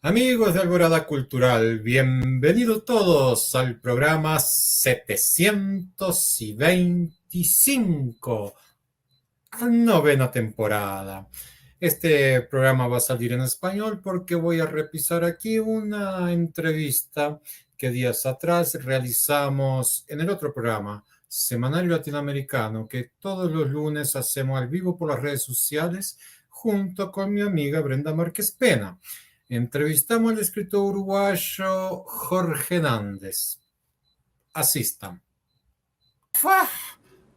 Amigos de Alborada Cultural, bienvenidos todos al programa 725, novena temporada. Este programa va a salir en español porque voy a repisar aquí una entrevista que días atrás realizamos en el otro programa, Semanario Latinoamericano, que todos los lunes hacemos al vivo por las redes sociales junto con mi amiga Brenda Márquez Pena. Entrevistamos al escritor uruguayo Jorge Nández. Asistan. ¡Fua!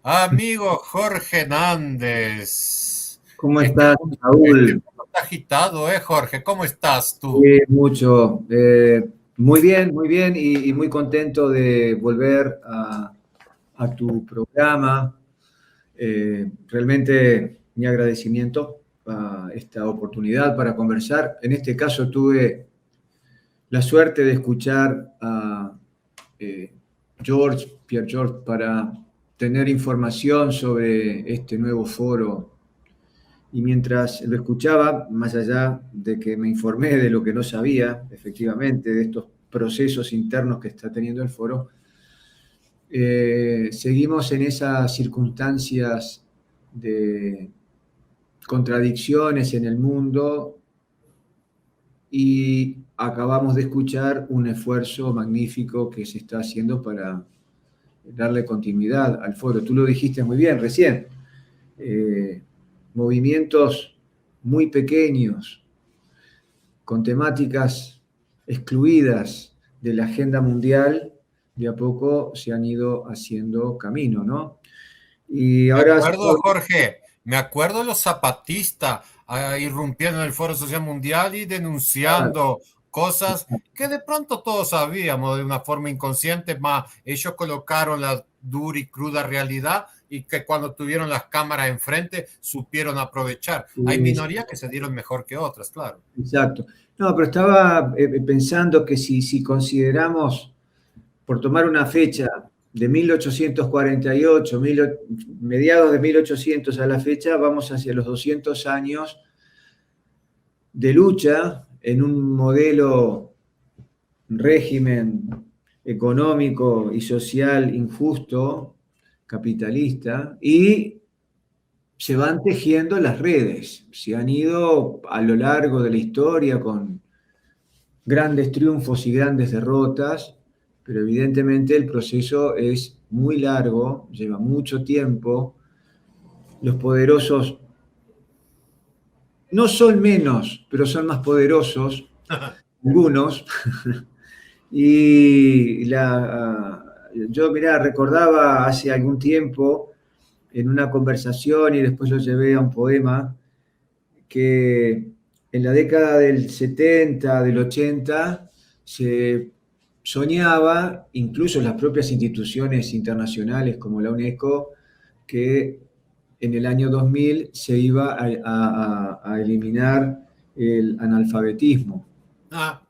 Amigo Jorge Nández. ¿Cómo Este estás, este Raúl? mundo está agitado, ¿eh, Jorge? ¿Cómo estás tú? Mucho. Muy bien y muy contento de volver a tu programa. Realmente mi agradecimiento a esta oportunidad para conversar. En este caso tuve la suerte de escuchar a eh, Pierre George, para tener información sobre este nuevo foro. Y mientras lo escuchaba, más allá de que me informé de lo que no sabía, efectivamente, de estos procesos internos que está teniendo el foro, seguimos en esas circunstancias de contradicciones en el mundo y acabamos de escuchar un esfuerzo magnífico que se está haciendo para darle continuidad al foro. Tú lo dijiste muy bien recién. Movimientos muy pequeños, con temáticas excluidas de la agenda mundial, de a poco se han ido haciendo camino, ¿no? Y Me ahora... acuerdo, Jorge, me acuerdo los zapatistas irrumpiendo en el Foro Social Mundial y denunciando cosas que de pronto todos sabíamos de una forma inconsciente, más ellos colocaron la dura y cruda realidad y que cuando tuvieron las cámaras enfrente supieron aprovechar. Hay minorías que se dieron mejor que otras, claro. Exacto. No, pero estaba pensando que si consideramos, por tomar una fecha de 1848, mediados de 1800 a la fecha, vamos hacia los 200 años de lucha en un modelo, régimen económico y social injusto, capitalista, y se van tejiendo las redes, se han ido a lo largo de la historia con grandes triunfos y grandes derrotas, pero evidentemente el proceso es muy largo, lleva mucho tiempo, los poderosos no son menos, pero son más poderosos, algunos. Y yo, mirá, recordaba hace algún tiempo en una conversación y después lo llevé a un poema, que en la década del 70, del 80, se soñaba, incluso las propias instituciones internacionales como la UNESCO, que en el año 2000 se iba a eliminar el analfabetismo. Ah,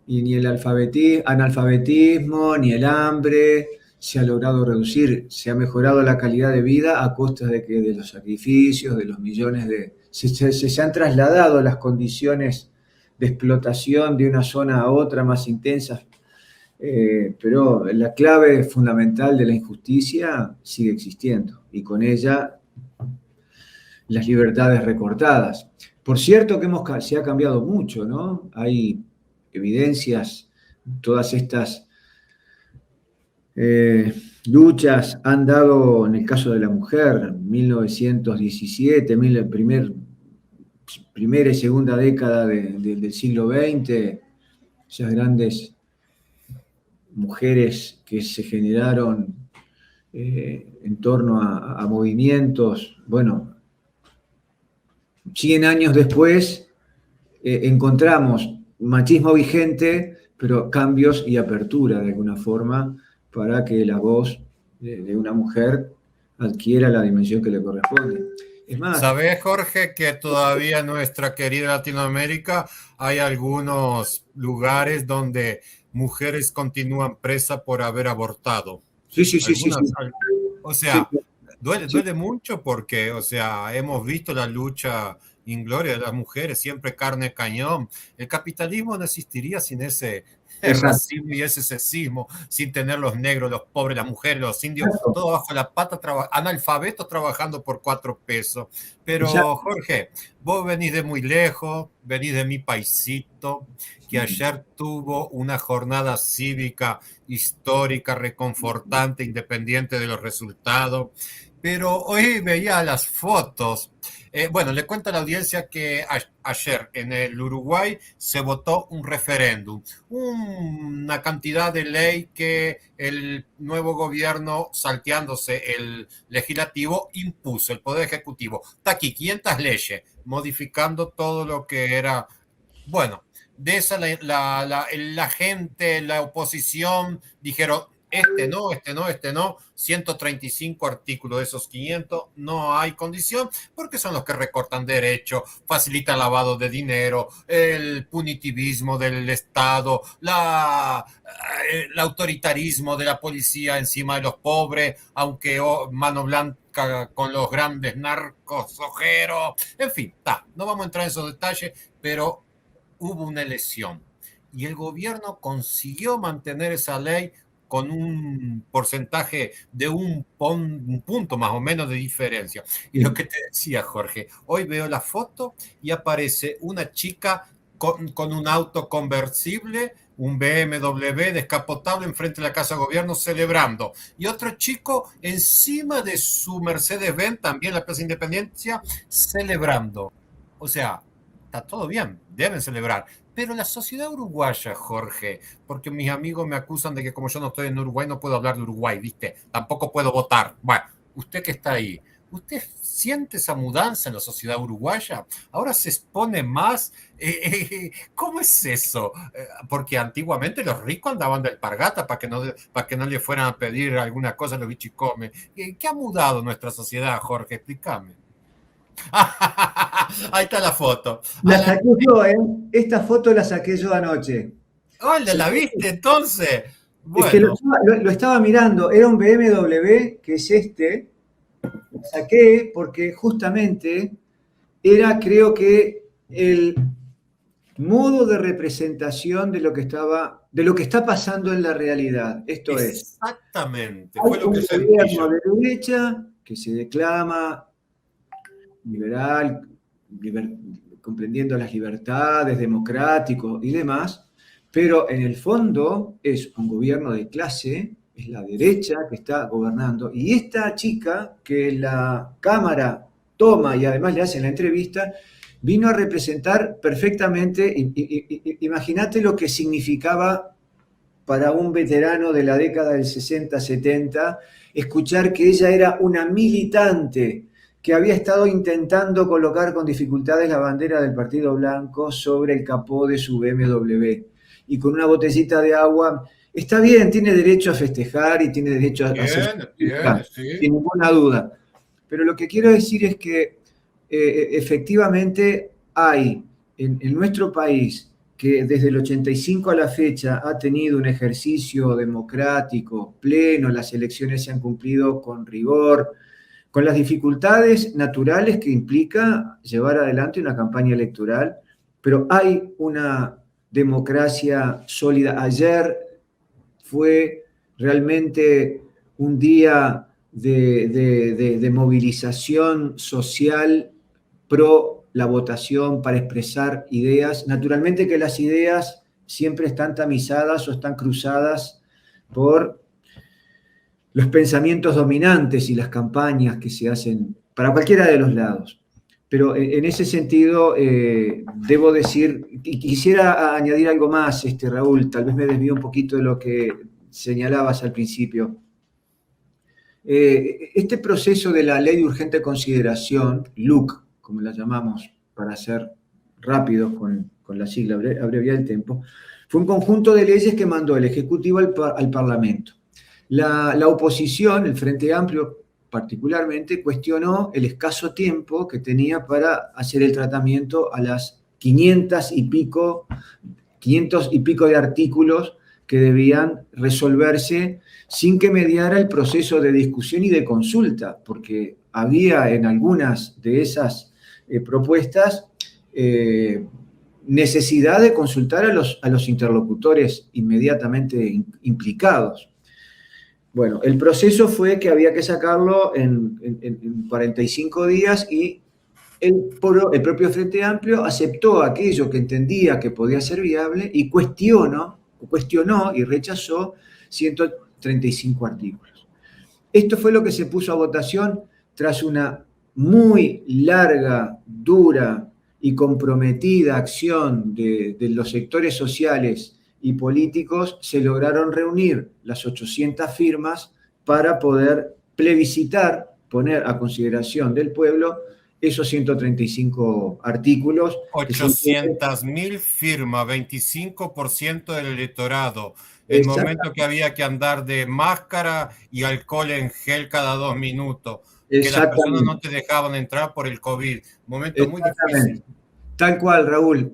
Y ni el analfabetismo, ni el hambre se ha logrado reducir. Se ha mejorado la calidad de vida a costa de los sacrificios, de los millones de... Se han trasladado las condiciones de explotación de una zona a otra más intensas, pero la clave fundamental de la injusticia sigue existiendo y con ella las libertades recortadas. Por cierto que se ha cambiado mucho, ¿no? Hay evidencias, todas estas luchas han dado, en el caso de la mujer, 1917, primera y segunda década del siglo XX, esas grandes mujeres que se generaron en torno a movimientos. Bueno, 100 años después encontramos machismo vigente, pero cambios y apertura de alguna forma para que la voz de una mujer adquiera la dimensión que le corresponde. Es más, ¿sabes, Jorge, que todavía en nuestra querida Latinoamérica hay algunos lugares donde mujeres continúan presas por haber abortado? sí, sí, sí, sí, Algunas, sí, o sí, sea, Duele, Sí, duele mucho porque, o sea, hemos visto la lucha ingloria de las mujeres, siempre carne cañón. El capitalismo no existiría sin ese exacto, racismo y ese sexismo, sin tener los negros, los pobres, las mujeres, los indios, exacto, todos bajo la pata, analfabetos trabajando por 4 pesos. Pero, exacto. Jorge, vos venís de muy lejos, venís de mi paisito, que ayer tuvo una jornada cívica histórica, reconfortante, independiente de los resultados, pero hoy veía las fotos. Bueno, le cuento a la audiencia que ayer en el Uruguay se votó un referéndum, una cantidad de ley que el nuevo gobierno, salteándose el legislativo, impuso, el Poder Ejecutivo. Está aquí, 500 leyes, modificando todo lo que era, bueno, de esa la gente, la oposición, dijeron, este no, este no, este no, 135 artículos de esos 500, no hay condición, porque son los que recortan derechos, facilitan lavado de dinero, el punitivismo del Estado, el autoritarismo de la policía encima de los pobres, aunque mano blanca con los grandes narcos, ojeros, en fin, no vamos a entrar en esos detalles, pero hubo una elección y el gobierno consiguió mantener esa ley con un porcentaje de un punto más o menos de diferencia. Y lo Sí. que te decía, Jorge, hoy veo la foto y aparece una chica con un auto conversible, un BMW descapotable enfrente de la Casa de Gobierno celebrando. Y otro chico encima de su Mercedes-Benz, también la Plaza Independencia, celebrando. O sea, está todo bien, deben celebrar. Pero la sociedad uruguaya, Jorge, porque mis amigos me acusan de que como yo no estoy en Uruguay, no puedo hablar de Uruguay, ¿viste? Tampoco puedo votar. Bueno, usted que está ahí, ¿usted siente esa mudanza en la sociedad uruguaya? Ahora se expone más. ¿Cómo es eso? Porque antiguamente los ricos andaban de alpargata para que no le fueran a pedir alguna cosa a los bichicomes. ¿Qué ha mudado nuestra sociedad, Jorge? Explícame. Ahí está la foto. La saqué yo, ¿eh? Esta foto la saqué yo anoche. Hola, ¿la Saqué- viste entonces? Es que Bueno, lo estaba mirando, era un BMW, que es este, lo saqué porque justamente era, creo que, el modo de representación de lo que estaba, de lo que está pasando en la realidad. Esto es, exactamente, hay fue lo que un sentí gobierno yo. de derecha que se declama liberal, liber- comprendiendo las libertades, democrático y demás, pero en el fondo es un gobierno de clase, es la derecha que está gobernando, y esta chica que la Cámara toma y además le hacen la entrevista, vino a representar perfectamente, imagínate lo que significaba para un veterano de la década del 60-70 escuchar que ella era una militante que había estado intentando colocar con dificultades la bandera del Partido Blanco sobre el capó de su BMW y con una botellita de agua. Está bien, tiene derecho a festejar y tiene derecho a ser Tiene, tiene, hija, sí. sin ninguna duda. Pero lo que quiero decir es que efectivamente hay en nuestro país que desde el 85 a la fecha ha tenido un ejercicio democrático pleno, las elecciones se han cumplido con rigor, con las dificultades naturales que implica llevar adelante una campaña electoral, pero hay una democracia sólida. Ayer fue realmente un día de movilización social pro la votación para expresar ideas. Naturalmente que las ideas siempre están tamizadas o están cruzadas por los pensamientos dominantes y las campañas que se hacen para cualquiera de los lados. Pero en ese sentido, debo decir, y quisiera añadir algo más, Raúl, tal vez me desvío un poquito de lo que señalabas al principio. Este proceso de la ley de urgente consideración, LUC, como la llamamos, para ser rápidos con la sigla, abreviar el tiempo, fue un conjunto de leyes que mandó el Ejecutivo al Parlamento. La oposición, el Frente Amplio particularmente, cuestionó el escaso tiempo que tenía para hacer el tratamiento a las 500 y pico de artículos que debían resolverse sin que mediara el proceso de discusión y de consulta, porque había en algunas de esas propuestas necesidad de consultar a los interlocutores inmediatamente implicados. Bueno, el proceso fue que había que sacarlo en 45 días y el propio Frente Amplio aceptó aquello que entendía que podía ser viable y cuestionó y rechazó 135 artículos. Esto fue lo que se puso a votación tras una muy larga, dura y comprometida acción de los sectores sociales y políticos. Se lograron reunir las 800 firmas para poder plebiscitar, poner a consideración del pueblo esos 135 artículos. 800.000 firmas, 25% del electorado. El momento que Exactamente. había que andar de máscara y alcohol en gel cada 2 minutos, que las personas no Exactamente. te dejaban entrar por el COVID. Momento muy difícil. Exactamente. Tal cual, Raúl.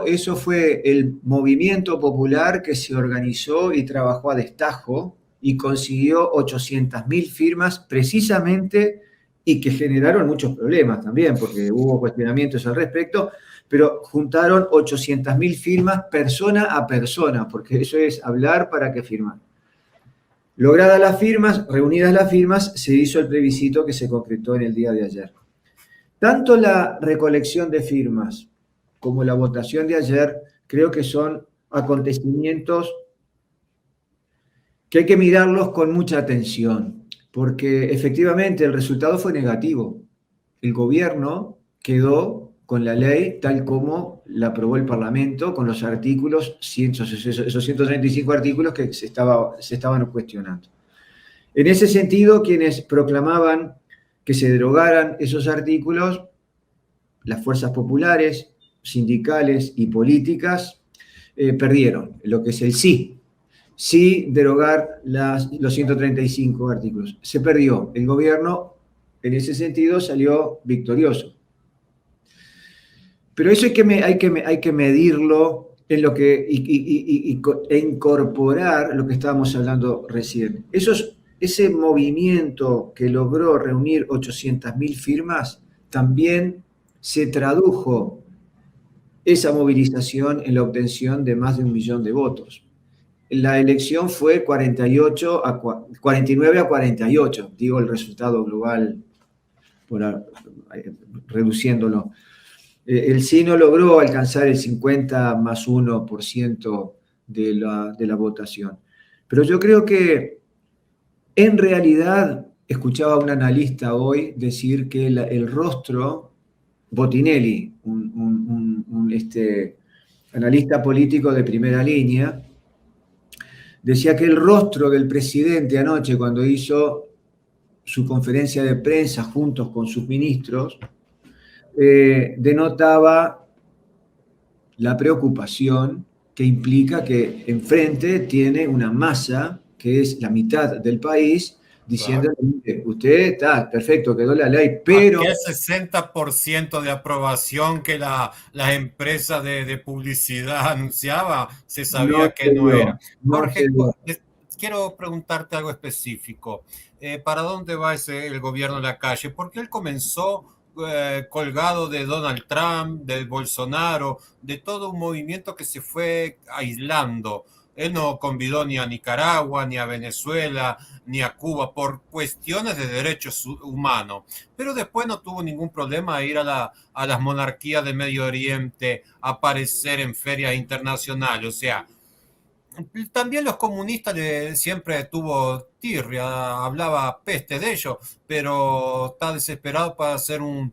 Eso fue el movimiento popular que se organizó y trabajó a destajo y consiguió 800.000 firmas precisamente y que generaron muchos problemas también, porque hubo cuestionamientos al respecto, pero juntaron 800.000 firmas persona a persona, porque eso es hablar para que firmar. Logradas las firmas, reunidas las firmas, se hizo el plebiscito que se concretó en el día de ayer. Tanto la recolección de firmas como la votación de ayer creo que son acontecimientos que hay que mirarlos con mucha atención, porque efectivamente el resultado fue negativo. El gobierno quedó con la ley tal como la aprobó el Parlamento, con los artículos, esos 135 artículos que se estaban cuestionando. En ese sentido, quienes proclamaban que se derogaran esos artículos, las fuerzas populares, sindicales y políticas, perdieron lo que es el sí derogar los 135 artículos. Se perdió. El gobierno, en ese sentido, salió victorioso. Pero eso hay que medirlo en lo que, e incorporar lo que estábamos hablando recién. Ese movimiento que logró reunir 800.000 firmas también se tradujo esa movilización en la obtención de más de 1 millón de votos. La elección fue 49 a 48, digo el resultado global, reduciéndolo. El sí no logró alcanzar el 50 más 1% de la votación. Pero yo creo que en realidad, escuchaba a un analista hoy decir que el rostro, Botinelli, un analista político de primera línea, decía que el rostro del presidente anoche cuando hizo su conferencia de prensa juntos con sus ministros, denotaba la preocupación que implica que enfrente tiene una masa que es la mitad del país diciendo, claro, usted está perfecto, quedó la ley, pero... Aquel 60% de aprobación que las empresas de publicidad anunciaba, se sabía que no era. Jorge, quiero preguntarte algo específico. ¿Para dónde va el gobierno en la calle? Porque él comenzó colgado de Donald Trump, de Bolsonaro, de todo un movimiento que se fue aislando. Él no convidó ni a Nicaragua, ni a Venezuela, ni a Cuba por cuestiones de derechos humanos. Pero después no tuvo ningún problema ir a las monarquías de Medio Oriente, a aparecer en ferias internacionales. O sea, también los comunistas siempre tuvo tirria, hablaba peste de ellos, pero está desesperado para hacer un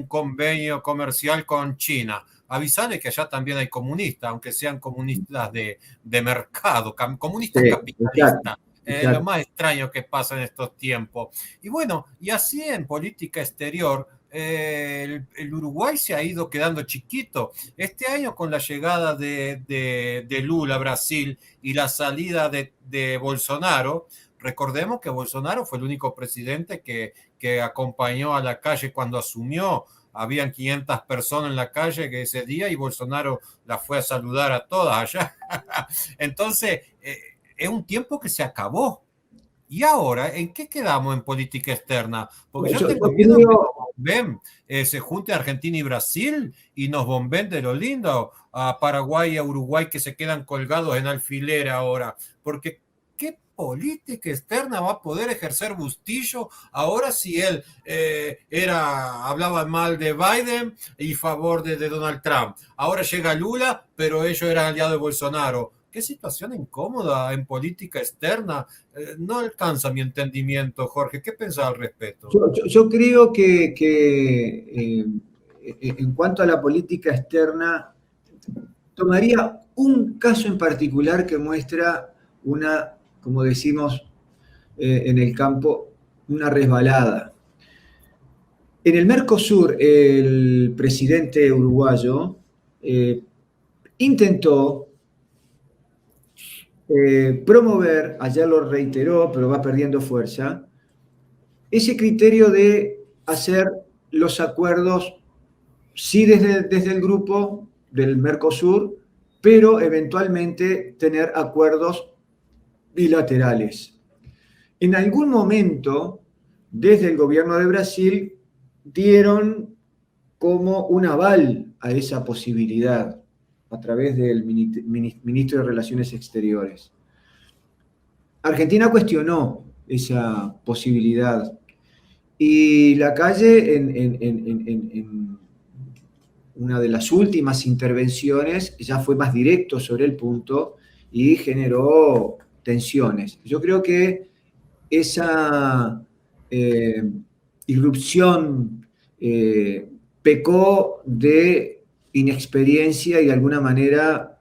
convenio comercial con China. Avisarle que allá también hay comunistas, aunque sean comunistas de mercado, comunistas capitalistas. Lo más extraño que pasa en estos tiempos. Y bueno, y así en política exterior, el Uruguay se ha ido quedando chiquito. Este año con la llegada de Lula a Brasil y la salida de Bolsonaro, recordemos que Bolsonaro fue el único presidente que acompañó a la calle cuando asumió habían 500 personas en la calle que ese día y Bolsonaro las fue a saludar a todas allá. Entonces, es un tiempo que se acabó. ¿Y ahora en qué quedamos en política externa? Porque yo tengo miedo que nos bomben, se junte Argentina y Brasil y nos bomben de lo lindo a Paraguay y a Uruguay que se quedan colgados en alfiler ahora. Porque ¿qué política externa va a poder ejercer Bustillo ahora si él hablaba mal de Biden y favor de Donald Trump? Ahora llega Lula, pero ellos eran aliados de Bolsonaro. Qué situación incómoda en política externa. No alcanza mi entendimiento, Jorge. ¿Qué pensás al respecto? Yo creo que en cuanto a la política externa, tomaría un caso en particular que muestra una, como decimos en el campo, una resbalada. En el Mercosur, el presidente uruguayo intentó promover, allá lo reiteró, pero va perdiendo fuerza, ese criterio de hacer los acuerdos, sí desde el grupo del Mercosur, pero eventualmente tener acuerdos bilaterales. En algún momento, desde el gobierno de Brasil, dieron como un aval a esa posibilidad a través del ministro de Relaciones Exteriores. Argentina cuestionó esa posibilidad y Lacalle en una de las últimas intervenciones ya fue más directo sobre el punto y generó tensiones. Yo creo que esa irrupción pecó de inexperiencia y de alguna manera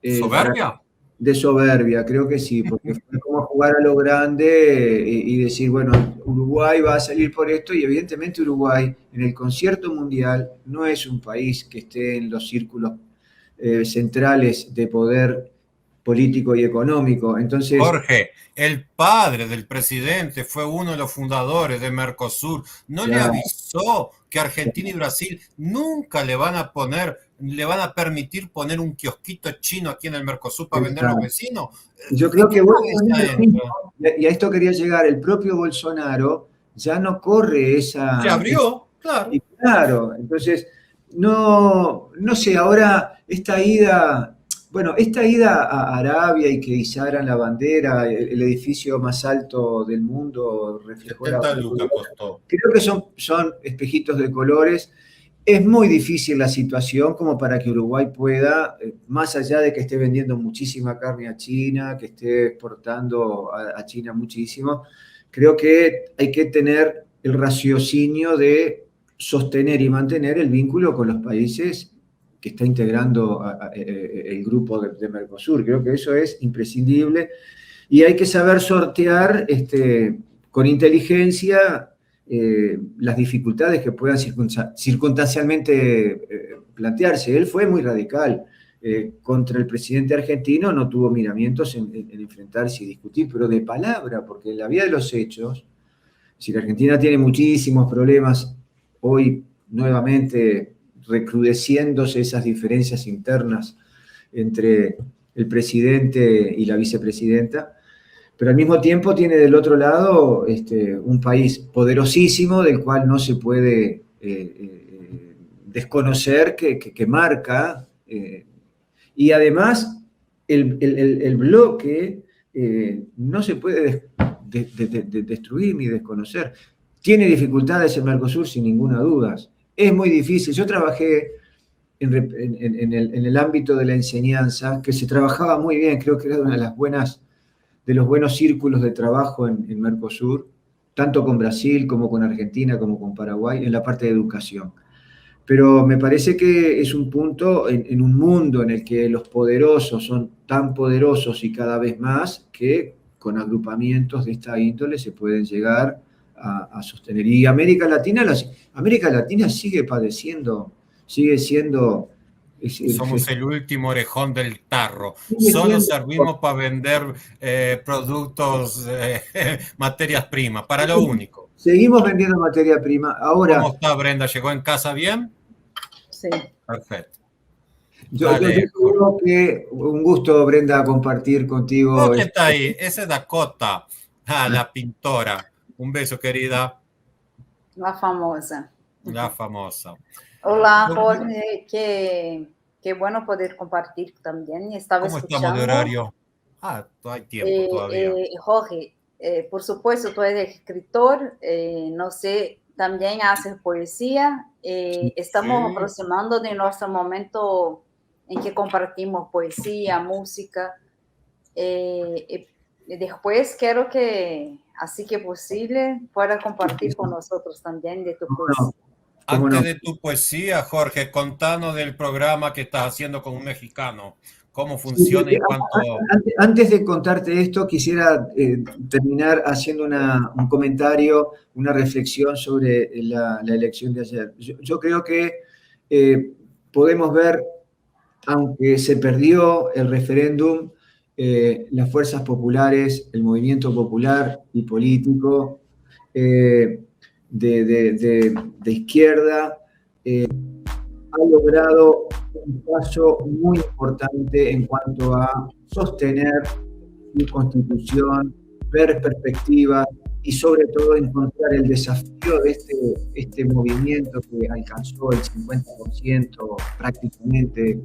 ¿Soberbia? De soberbia, creo que sí, porque fue como jugar a lo grande y decir, bueno, Uruguay va a salir por esto y evidentemente Uruguay en el concierto mundial no es un país que esté en los círculos centrales de poder político y económico. Entonces, Jorge, el padre del presidente fue uno de los fundadores de Mercosur. ¿No le avisó que Argentina y Brasil nunca le van a permitir poner un kiosquito chino aquí en el Mercosur para vender a los vecinos? Yo creo que y a esto quería llegar, el propio Bolsonaro ya no corre esa... Se abrió, claro. Y claro, entonces, no sé, ahora esta ida a Arabia y que izaran la bandera, el edificio más alto del mundo reflejó 70 lucas costó. Creo que son espejitos de colores. Es muy difícil la situación como para que Uruguay pueda, más allá de que esté vendiendo muchísima carne a China, que esté exportando a China muchísimo, creo que hay que tener el raciocinio de sostener y mantener el vínculo con los países que está integrando el grupo de Mercosur. Creo que eso es imprescindible y hay que saber sortear con inteligencia las dificultades que puedan circunstancialmente plantearse. Él fue muy radical. Contra el presidente argentino no tuvo miramientos en enfrentarse y discutir, pero de palabra, porque en la vía de los hechos, si la Argentina tiene muchísimos problemas hoy nuevamente recrudeciéndose esas diferencias internas entre el presidente y la vicepresidenta, pero al mismo tiempo tiene del otro lado un país poderosísimo del cual no se puede desconocer que marca, y además el bloque no se puede destruir ni desconocer. Tiene dificultades el Mercosur sin ninguna duda. Es muy difícil. Yo trabajé en el ámbito de la enseñanza, que se trabajaba muy bien, creo que era una de los buenos círculos de trabajo en Mercosur, tanto con Brasil como con Argentina, como con Paraguay, en la parte de educación. Pero me parece que es un punto en un mundo en el que los poderosos son tan poderosos y cada vez más que con agrupamientos de esta índole se pueden llegar a sostener. Y América Latina sigue padeciendo, sigue siendo... Somos el último orejón del tarro. Solo servimos para vender productos, materias primas, para lo único. Seguimos vendiendo materia prima. Ahora, ¿Cómo está Brenda? ¿Llegó en casa bien? Sí. Perfecto. yo Dale, creo que un gusto, Brenda, compartir contigo. ¿quién está ahí? Esa es Dakota, la pintora. Un beso, querida. La famosa. La famosa. Hola, Jorge. Qué bueno poder compartir también. Estaba ¿Cómo estamos de escuchando. horario? Hay tiempo todavía. Jorge, por supuesto, tú eres escritor, no sé, también haces poesía. Estamos aproximando de nuestro momento en que compartimos poesía, música. Después quiero que, así que posible, puedas compartir con nosotros también de tu poesía. Antes de tu poesía, Jorge, contanos del programa que estás haciendo con un mexicano. ¿Cómo funciona y cuánto? Antes de contarte esto, quisiera terminar haciendo un comentario, una reflexión sobre la elección de ayer. Yo creo que podemos ver, aunque se perdió el referéndum, las fuerzas populares, el movimiento popular y político de izquierda, ha logrado un paso muy importante en cuanto a sostener su constitución, ver perspectivas y sobre todo encontrar el desafío de este movimiento que alcanzó el 50%, prácticamente el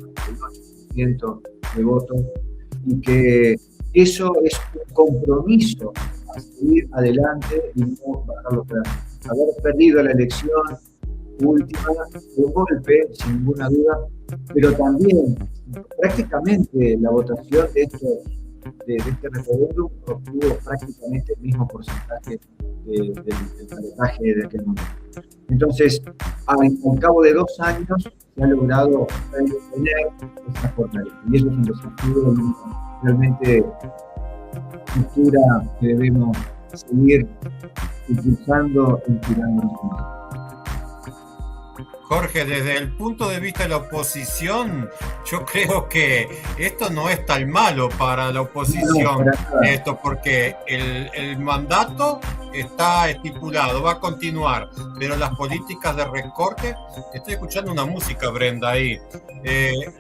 8% de votos, y que eso es un compromiso a seguir adelante y no bajar los brazos. Haber perdido la elección última, un golpe, sin ninguna duda, pero también prácticamente la votación de este referéndum obtuvo prácticamente el mismo porcentaje del balotaje de aquel momento. Entonces, al cabo de 2 años se ha logrado tener esa fortaleza, y eso es un desafío realmente cultura que debemos seguir impulsando e inspirándonos. Jorge, desde el punto de vista de la oposición, yo creo que esto no es tan malo para la oposición, esto porque el mandato está estipulado, va a continuar, pero las políticas de recorte, estoy escuchando una música, Brenda, ahí,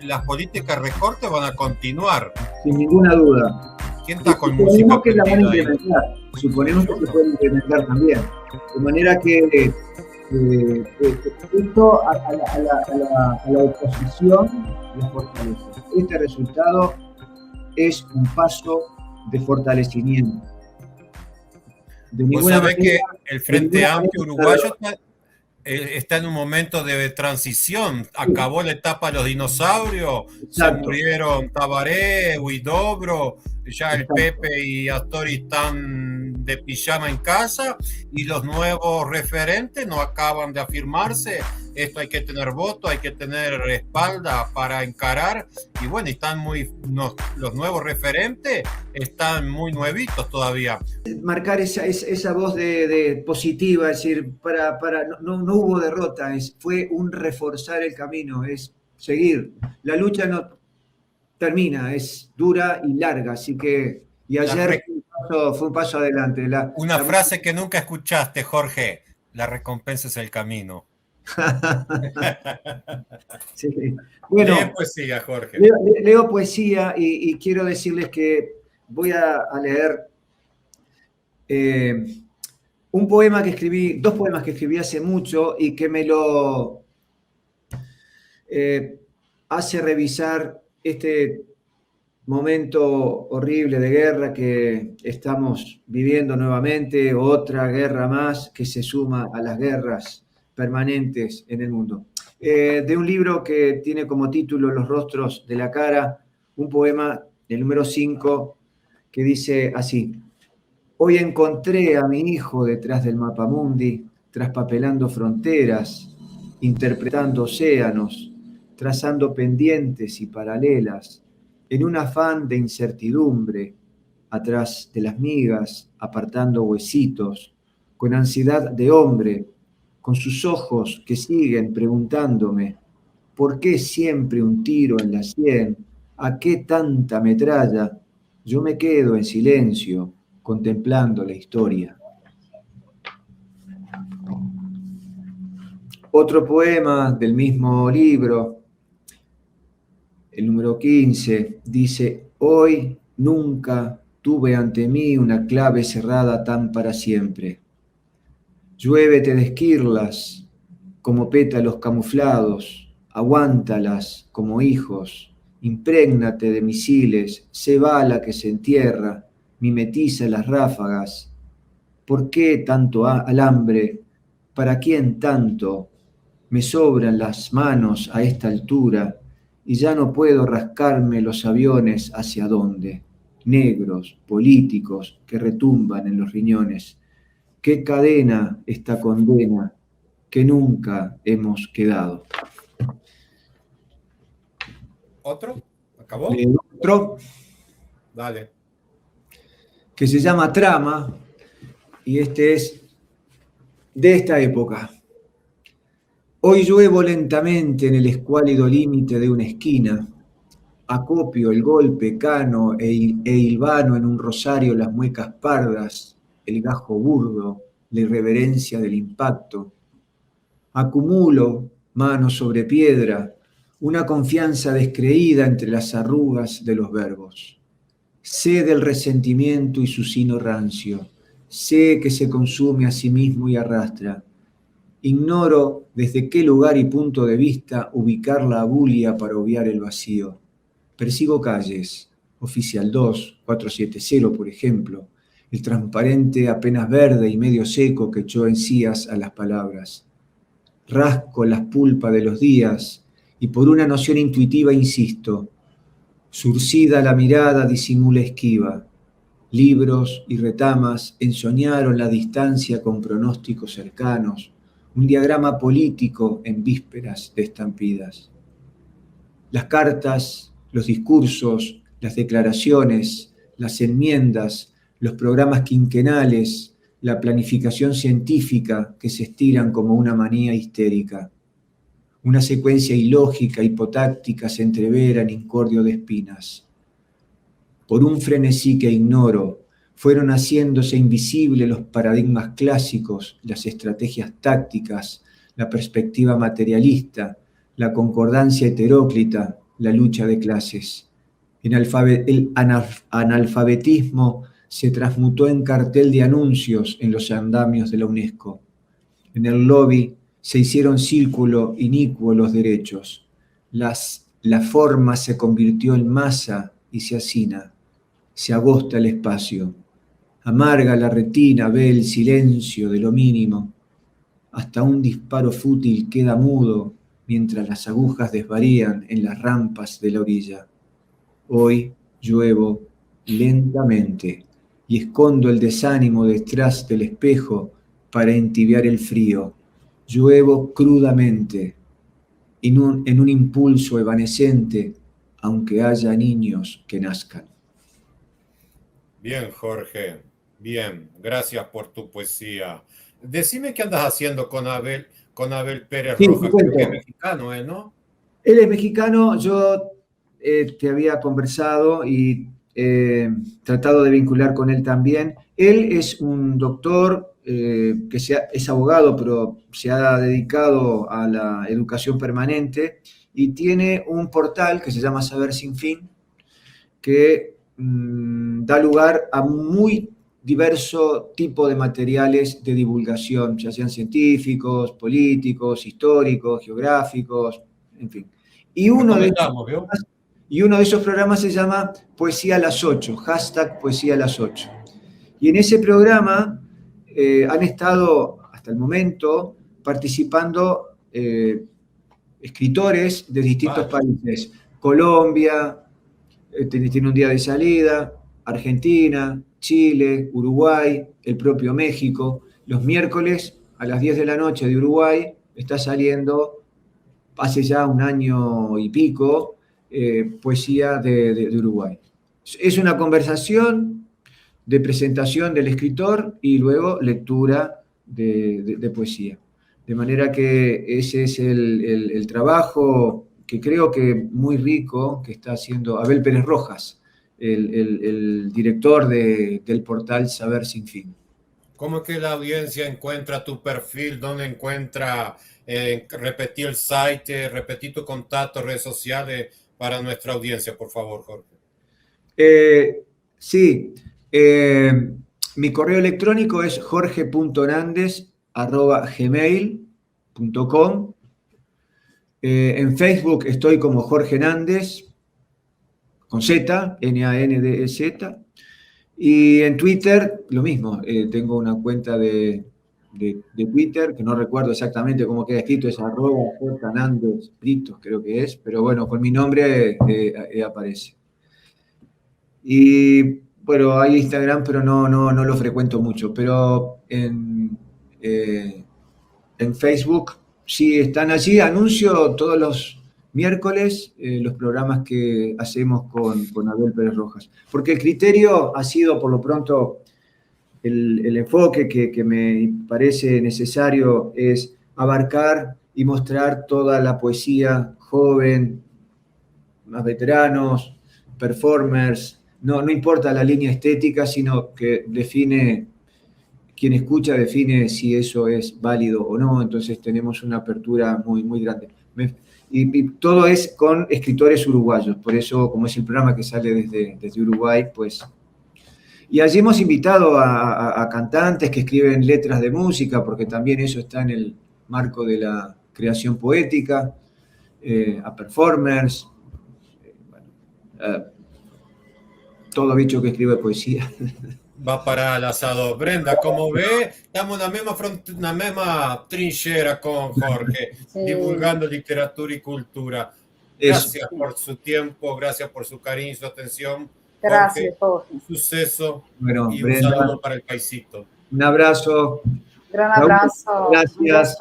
las políticas de recorte van a continuar. Sin ninguna duda. ¿Quién está con música? Que la van a implementar, suponemos que se puede implementar también, de manera que esto a la oposición le fortalece. Este resultado es un paso de fortalecimiento. Vos sabés que el Frente Amplio Uruguayo está en un momento de transición. Acabó la etapa de los dinosaurios, se murieron Tabaré, Huidobro, ya el Pepe y Astori están de pijama en casa y los nuevos referentes no acaban de afirmarse. Esto hay que tener voto, hay que tener espalda para encarar y bueno, los nuevos referentes están muy nuevitos todavía. Marcar esa voz de positiva, es decir, no hubo derrota, fue un reforzar el camino, es seguir. La lucha no termina, es dura y larga, así que, y ayer fue un paso adelante. Una frase que nunca escuchaste, Jorge, la recompensa es el camino. Sí. Bueno, lee poesía, Jorge. Leo poesía y quiero decirles que voy a leer un poema que escribí, 2 poemas que escribí hace mucho y que me lo hace revisar este momento horrible de guerra que estamos viviendo nuevamente, otra guerra más que se suma a las guerras permanentes en el mundo. De un libro que tiene como título Los rostros de la cara, un poema del número 5 que dice así: hoy encontré a mi hijo detrás del mapamundi, traspapelando fronteras, interpretando océanos, trazando pendientes y paralelas, en un afán de incertidumbre, atrás de las migas, apartando huesitos, con ansiedad de hombre, con sus ojos que siguen preguntándome, ¿por qué siempre un tiro en la sien? ¿A qué tanta metralla? Yo me quedo en silencio, contemplando la historia. Otro poema del mismo libro, el número 15, dice: hoy nunca tuve ante mí una clave cerrada tan para siempre. Lluévete de esquirlas como pétalos camuflados, aguántalas como hijos, imprégnate de misiles, sé bala que se entierra, mimetiza las ráfagas. ¿Por qué tanto alambre? ¿Para quién tanto? Me sobran las manos a esta altura y ya no puedo rascarme los aviones hacia dónde, negros, políticos que retumban en los riñones. ¿Qué cadena esta condena que nunca hemos quedado? ¿Otro? ¿Acabó? Leo otro Dale. que se llama Trama, y este es de esta época. Hoy lluevo lentamente en el escuálido límite de una esquina. Acopio el golpe cano e hilvano en un rosario las muecas pardas, el gajo burdo, la irreverencia del impacto. Acumulo, mano sobre piedra, una confianza descreída entre las arrugas de los verbos. Sé del resentimiento y su sino rancio. Sé que se consume a sí mismo y arrastra. Ignoro desde qué lugar y punto de vista ubicar la abulia para obviar el vacío. Persigo calles, Oficial 2, 470, por ejemplo, el transparente apenas verde y medio seco que echó encías a las palabras. Rasco las pulpas de los días y por una noción intuitiva insisto. Surcida la mirada disimula esquiva. Libros y retamas ensoñaron la distancia con pronósticos cercanos, un diagrama político en vísperas de estampidas. Las cartas, los discursos, las declaraciones, las enmiendas, los programas quinquenales, la planificación científica que se estiran como una manía histérica. Una secuencia ilógica, hipotáctica se entrevera en incordio de espinas. Por un frenesí que ignoro, fueron haciéndose invisibles los paradigmas clásicos, las estrategias tácticas, la perspectiva materialista, la concordancia heteróclita, la lucha de clases. El analfabetismo se transmutó en cartel de anuncios en los andamios de la UNESCO. En el lobby se hicieron círculo inicuo los derechos. La forma se convirtió en masa y se hacina. Se agosta el espacio. Amarga la retina, ve el silencio de lo mínimo. Hasta un disparo fútil queda mudo mientras las agujas desvarían en las rampas de la orilla. Hoy lluevo lentamente y escondo el desánimo detrás del espejo para entibiar el frío. Lluevo crudamente, en un impulso evanescente, aunque haya niños que nazcan. Bien, Jorge. Bien, gracias por tu poesía. Decime qué andas haciendo con Abel Pérez Sí, Rojas, te creo que es cuento. mexicano, ¿no? Él es mexicano, yo te había conversado y tratado de vincular con él también. Él es un doctor es abogado, pero se ha dedicado a la educación permanente y tiene un portal que se llama Saber Sin Fin, que da lugar a muy diverso tipo de materiales de divulgación, ya sean científicos, políticos, históricos, geográficos, en fin. Y uno de Recomendamos, ¿vio? esos programas se llama Poesía a las 8, hashtag Poesía a las 8. Y en ese programa han estado hasta el momento participando escritores de distintos países. Colombia, tiene un día de salida, Argentina, Chile, Uruguay, el propio México. Los miércoles a las 10 de la noche de Uruguay está saliendo, hace ya un año y pico, poesía de Uruguay. Es una conversación de presentación del escritor y luego lectura de poesía. De manera que ese es el trabajo que creo que muy rico que está haciendo Abel Pérez Rojas, el director del portal Saber Sin Fin. ¿Cómo es que la audiencia encuentra tu perfil? ¿Dónde encuentra Repetí el site, repetí tu contacto, redes sociales para nuestra audiencia, por favor, Jorge. Sí, mi correo electrónico es jorge.nandes@gmail.com. En Facebook estoy como Jorge Nández, con Z, Nandez. Y en Twitter, lo mismo. Tengo una cuenta de Twitter, que no recuerdo exactamente cómo queda escrito, es @jnández, creo que es, pero bueno, con mi nombre aparece. Y bueno, hay Instagram, pero no lo frecuento mucho. Pero en Facebook sí están allí. Anuncio todos los miércoles los programas que hacemos con Abel Pérez Rojas. Porque el criterio ha sido, por lo pronto, el enfoque que me parece necesario es abarcar y mostrar toda la poesía joven, más veteranos, performers. No importa la línea estética, sino que define, quien escucha define si eso es válido o no. Entonces tenemos una apertura muy grande. Y todo es con escritores uruguayos. Por eso, como es el programa que sale desde Uruguay, pues... Y allí hemos invitado a cantantes que escriben letras de música, porque también eso está en el marco de la creación poética, a performers, todo bicho que escribe poesía. Va para el asado. Brenda, como ve, estamos en la misma trinchera con Jorge, Sí. divulgando literatura y cultura. Gracias por su tiempo, gracias por su cariño y su atención. Gracias, Jorge. Suceso. Bueno, Y Brenda, un saludo para el paisito. Un abrazo. Gran abrazo. Gracias.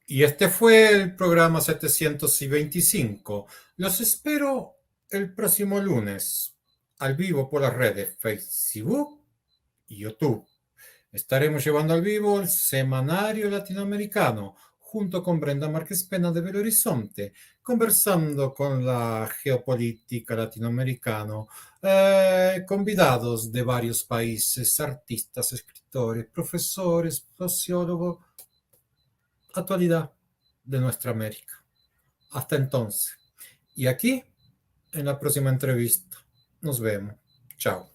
Y este fue el programa 725. Los espero el próximo lunes, al vivo por las redes Facebook y YouTube. Estaremos llevando al vivo el Semanario Latinoamericano, junto con Brenda Márquez Pena de Belo Horizonte, conversando con la geopolítica latinoamericana, convidados de varios países, artistas, escritores, profesores, sociólogos, actualidad de nuestra América. Hasta entonces. Y aquí, en la próxima entrevista. Nos vemos. Chao.